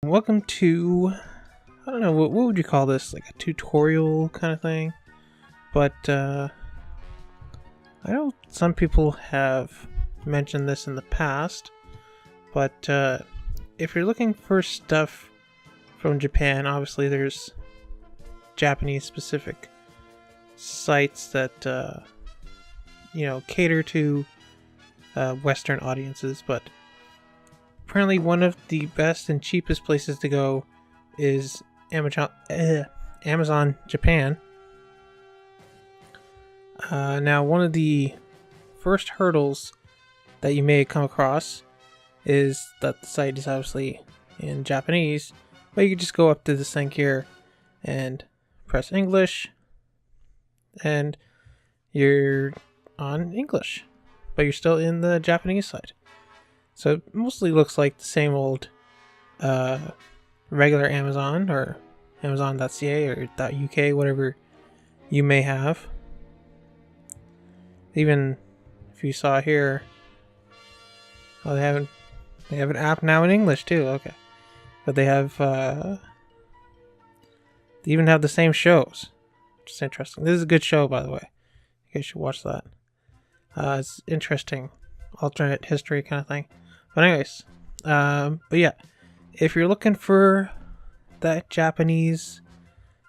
Welcome to, I don't know, what would you call this? Like a tutorial kind of thing? But, I know some people have mentioned this in the past, but, if you're looking for stuff from Japan, obviously there's Japanese specific sites that, cater to Western audiences, but apparently one of the best and cheapest places to go is Amazon Japan. Now, one of the first hurdles that you may come across is that the site is obviously in Japanese, but you can just go up to this thing here and press English, and you're on English, but you're still in the Japanese site. So it mostly looks like the same old regular Amazon or Amazon.ca or .uk, whatever you may have. Even if you saw here, oh, they have an app now in English too. Okay, but they even have the same shows, which is interesting. This is a good show, by the way. You guys should watch that. It's interesting, alternate history kind of thing. But anyways, but yeah, if you're looking for that Japanese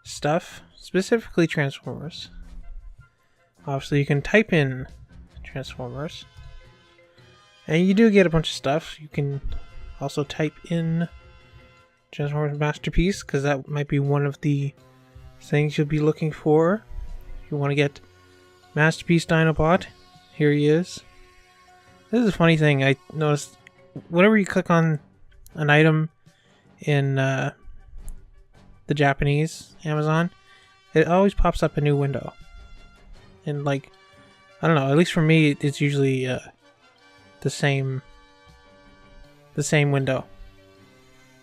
stuff, specifically Transformers, obviously you can type in Transformers, and you do get a bunch of stuff. You can also type in Transformers Masterpiece, because that might be one of the things you'll be looking for. If you want to get Masterpiece Dinobot, here he is. This is a funny thing I noticed. Whenever you click on an item in the Japanese Amazon, it always pops up a new window. And like, I don't know, at least for me, it's usually the same window.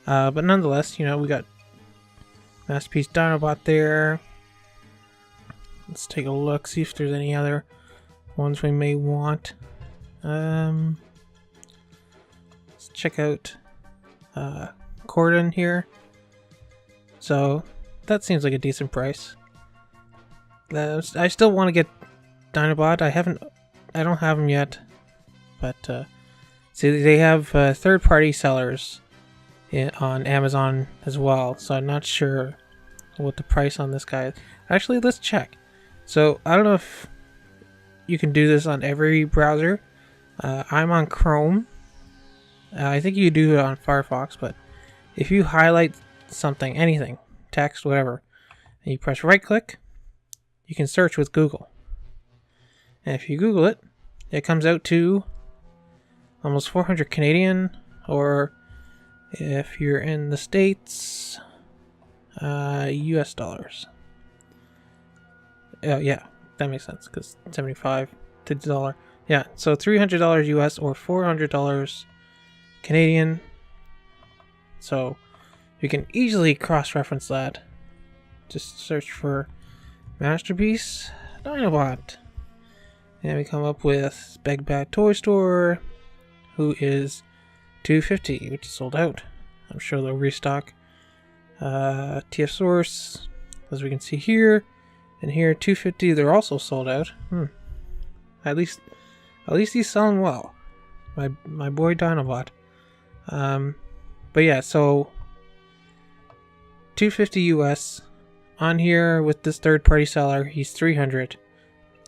But nonetheless, we got Masterpiece Dinobot there. Let's take a look, see if there's any other ones we may want. Let's check out Corden here. So that seems like a decent price. I still want to get Dinobot. I don't have him yet, but see, they have third-party sellers on Amazon as well. So I'm not sure what the price on this guy is. Actually, let's check. So I don't know if you can do this on every browser. I'm on Chrome. I think you do it on Firefox, but if you highlight something, anything, text, whatever, and you press right click, you can search with Google. And if you Google it, it comes out to almost 400 Canadian, or if you're in the States, US dollars. Yeah, that makes sense, because 75 to the dollar. Yeah, so $300 US or $400 Canadian. So you can easily cross-reference that. Just search for Masterpiece Dinobot, and we come up with Big Bad Toy Store, who is $250, which is sold out. I'm sure they'll restock. TF Source, as we can see here, and here $250. They're also sold out. At least he's selling well. My boy Dinobot. But yeah, so $250 US on here with this third-party seller. He's $300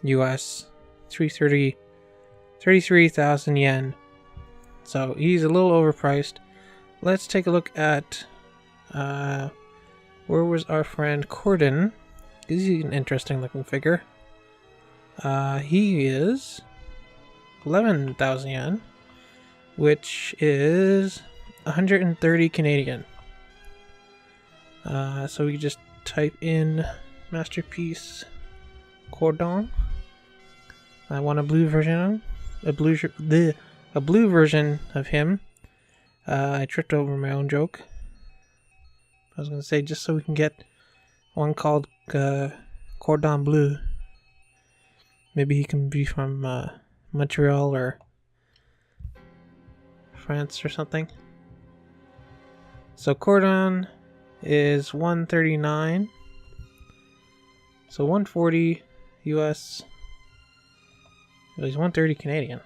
US, 33,000 yen. So he's a little overpriced. Let's take a look at where was our friend Corden. He's an interesting looking figure. He is 11,000 yen, which is 130 Canadian. So we just type in Masterpiece Cordon. I want a blue version of a blue version of him. I tripped over my own joke. I was gonna say, just so we can get one called Cordon Bleu. Maybe he can be from Montreal or France or something. So cordon is 139. So 140 US. Well, he's 130 Canadian.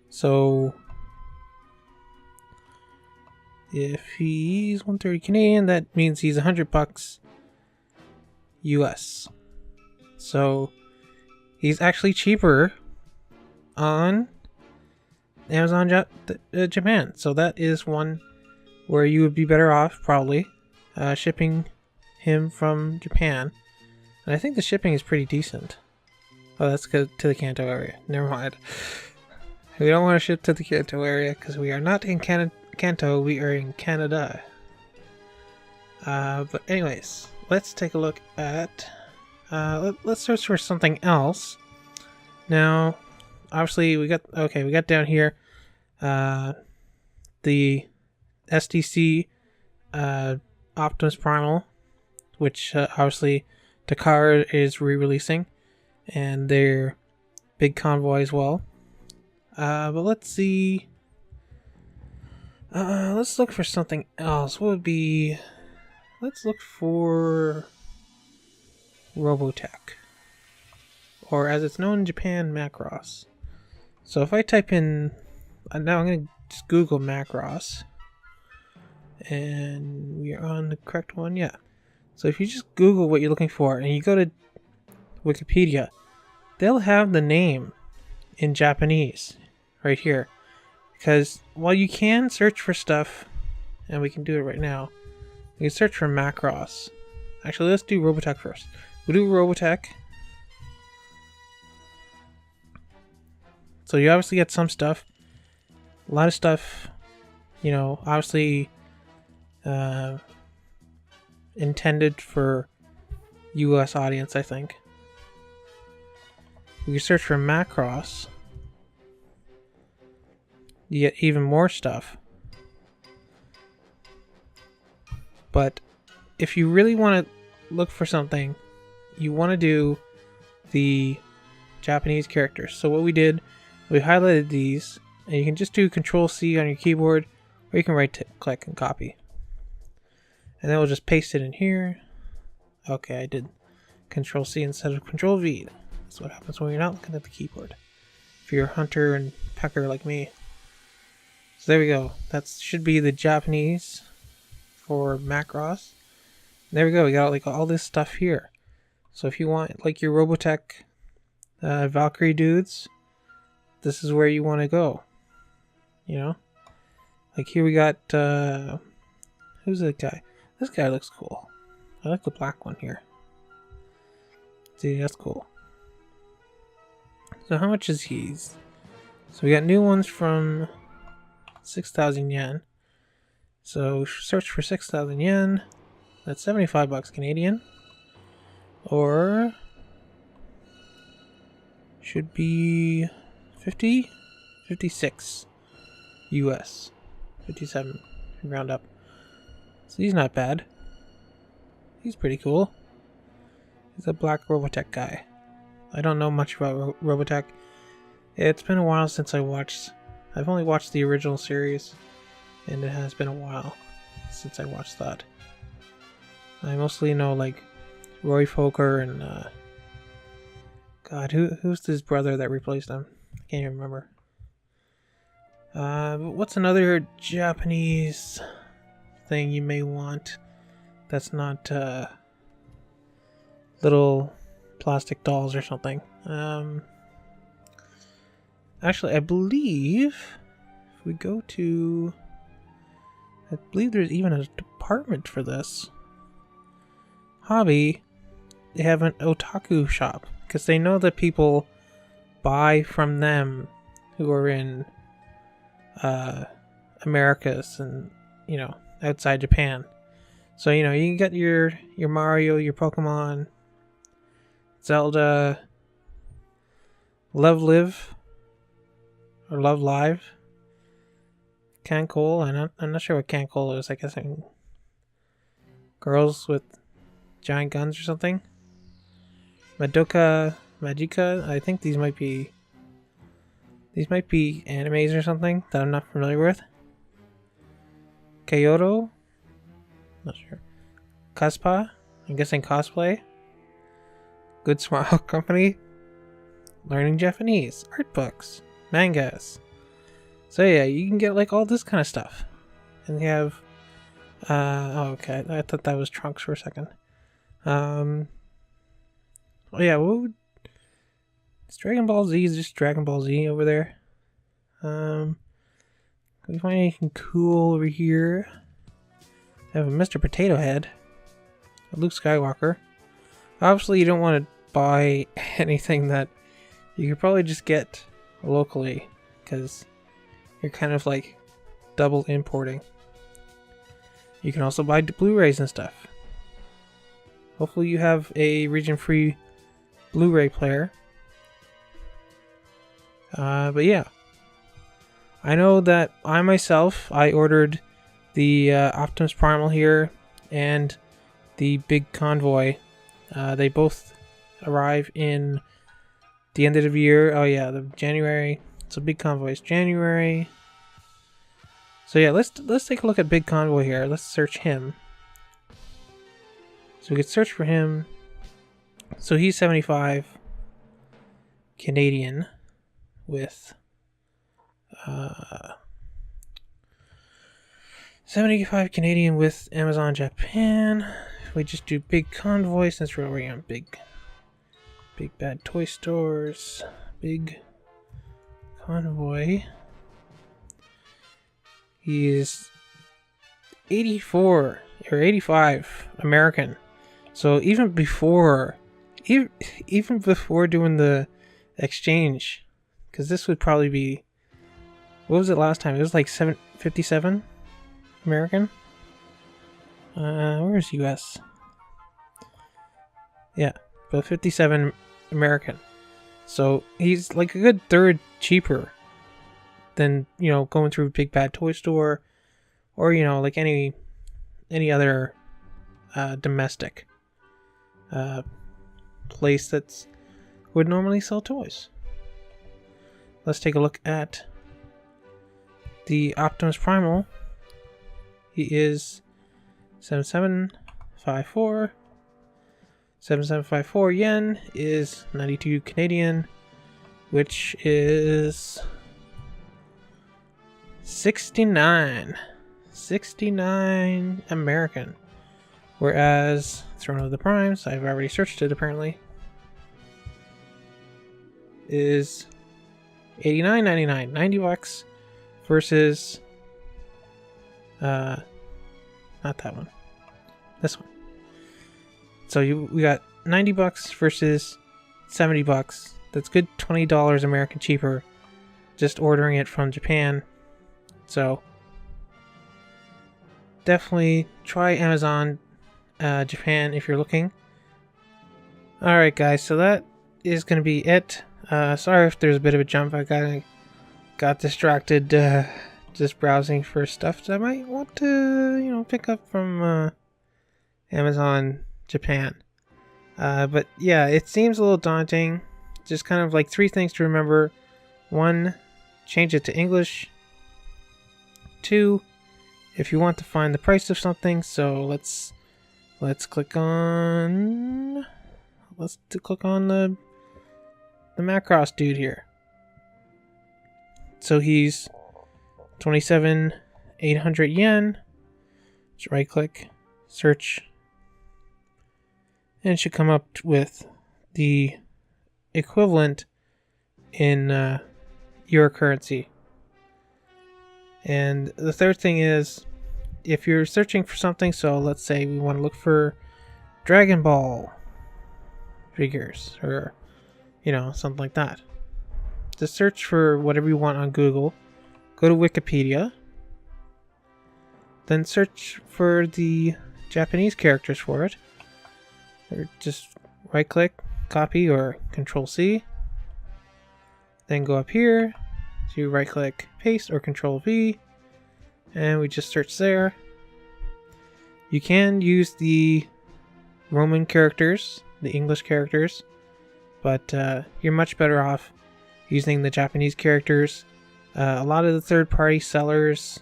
So if he's 130 Canadian, that means he's $100 US. So he's actually cheaper on Amazon Japan. So that is one where you would be better off probably shipping him from Japan. And I think the shipping is pretty decent. Oh, that's good to the Kanto area. Never mind. We don't want to ship to the Kanto area because we are not in Kanto, we are in Canada. But anyways, let's take a look at... let's search for something else. Now, obviously we got down here the SDC Optimus Primal, which obviously Takara is re-releasing, and their big convoy as well. But let's see. Let's look for something else. What would be? Let's look for Robotech, or as it's known in Japan, Macross. So if I type in, now I'm going to just Google Macross, and we are on the correct one, yeah. So if you just Google what you're looking for, and you go to Wikipedia, they'll have the name in Japanese right here. Because while you can search for stuff, and we can do it right now, you can search for Macross. Actually, let's do Robotech first. We'll do Robotech. So you obviously get some stuff. A lot of stuff, you know, obviously intended for US audience, I think. We can search for Macross. You get even more stuff. But if you really want to look for something, you want to do the Japanese characters. So what we did, we highlighted these, and you can just do Control-C on your keyboard, or you can right-click and copy. And then we'll just paste it in here. Okay, I did Control-C instead of Control-V. That's what happens when you're not looking at the keyboard. If you're a hunter and pecker like me. So there we go. That should be the Japanese for Macross. There we go. We got like all this stuff here. So if you want like your Robotech Valkyrie dudes, this is where you want to go. You know? Like here we got who's that guy? This guy looks cool. I like the black one here. See, that's cool. So how much is he? So we got new ones from 6,000 yen. So search for 6,000 yen. That's $75 Canadian. Or should be 50? 56 US. 57 round up. So he's not bad. He's pretty cool. He's a black Robotech guy. I don't know much about Robotech. It's been a while since I've only watched the original series, and it has been a while since I watched that. I mostly know like Roy Fokker and God, who's his brother that replaced him? I can't even remember. But what's another Japanese thing you may want that's not little plastic dolls or something? Actually, I believe if we go to, I believe there's even a department for this. Hobby, they have an otaku shop because they know that people buy from them who are in Americas and, you know, outside Japan. So, you know, you can get your Mario, your Pokemon, Zelda, Love Live, or Love Live, Cancol. I'm not sure what Cancol is. I guess girls with giant guns or something. Magica. I think these might be These might be animes or something that I'm not familiar with. Kyoto? Not sure. Kaspa? I'm guessing cosplay. Good Smile Company. Learning Japanese. Art books. Mangas. So yeah, you can get like all this kind of stuff. And they have... oh, okay. I thought that was Trunks for a second. Oh yeah, what would... Is Dragon Ball Z is just Dragon Ball Z over there? Can we find anything cool over here? I have a Mr. Potato Head. A Luke Skywalker. Obviously you don't want to buy anything that you could probably just get locally, because you're kind of like double importing. You can also buy Blu-rays and stuff. Hopefully you have a region-free Blu-ray player. But yeah. I know that I ordered the Optimus Primal here and the Big Convoy. They both arrive in the end of the year. Oh yeah, the January. So Big Convoy is January. So yeah, let's take a look at Big Convoy here. Let's search him. So we could search for him. So he's 75 Canadian with 75 Canadian with Amazon Japan. We just do Big Convoy since we're already on Big Bad Toy Stores. Big Convoy. He is 84 or 85 American. So even before doing the exchange, because this would probably be, what was it last time? It was like 57 American. Where's US? Yeah, but 57 American. So he's like a good third cheaper than, you know, going through Big Bad Toy Store or, you know, like any other domestic place that's would normally sell toys. Let's take a look at the Optimus Primal. He is 7754. 7754 yen is 92 Canadian, which is 69 American. Whereas Throne of the Primes, I've already searched it apparently, is $89.99, 90 bucks versus not that one, this one. So we got 90 bucks versus 70 bucks. That's good $20 American cheaper just ordering it from Japan. So definitely try Amazon Japan if you're looking. Alright guys, so that is going to be it. Sorry if there's a bit of a jump. I got distracted just browsing for stuff that I might want to, you know, pick up from Amazon Japan. But yeah, it seems a little daunting. Just kind of like 3 things to remember. 1, change it to English. 2, if you want to find the price of something, so let's click on the Macross dude here. So he's 27,800 yen. Just right click, search, and it should come up with the equivalent in your currency. And the third thing is, if you're searching for something, so let's say we want to look for Dragon Ball figures, or, you know, something like that. Just search for whatever you want on Google. Go to Wikipedia. Then search for the Japanese characters for it. Or just right click, copy, or Control C. Then go up here. So you right click, paste, or Control V. And we just search there. You can use the Roman characters, the English characters, but you're much better off using the Japanese characters. A lot of the third-party sellers,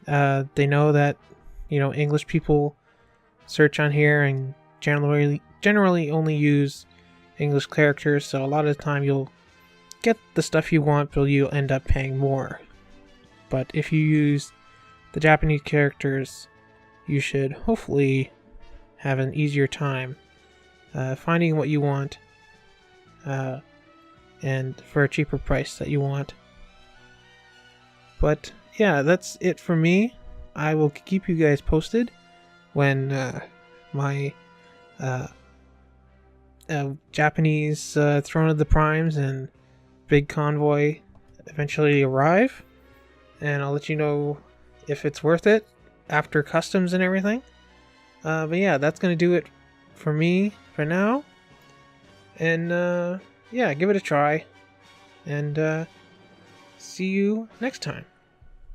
they know that, you know, English people search on here and generally only use English characters, so a lot of the time you'll get the stuff you want, but you'll end up paying more. But if you use the Japanese characters, you should hopefully have an easier time finding what you want and for a cheaper price that you want. But yeah, that's it for me. I will keep you guys posted when my Japanese Throne of the Primes and Big Convoy eventually arrive, and I'll let you know if it's worth it after customs and everything. But yeah, that's gonna do it for me for now, and yeah, give it a try, and see you next time.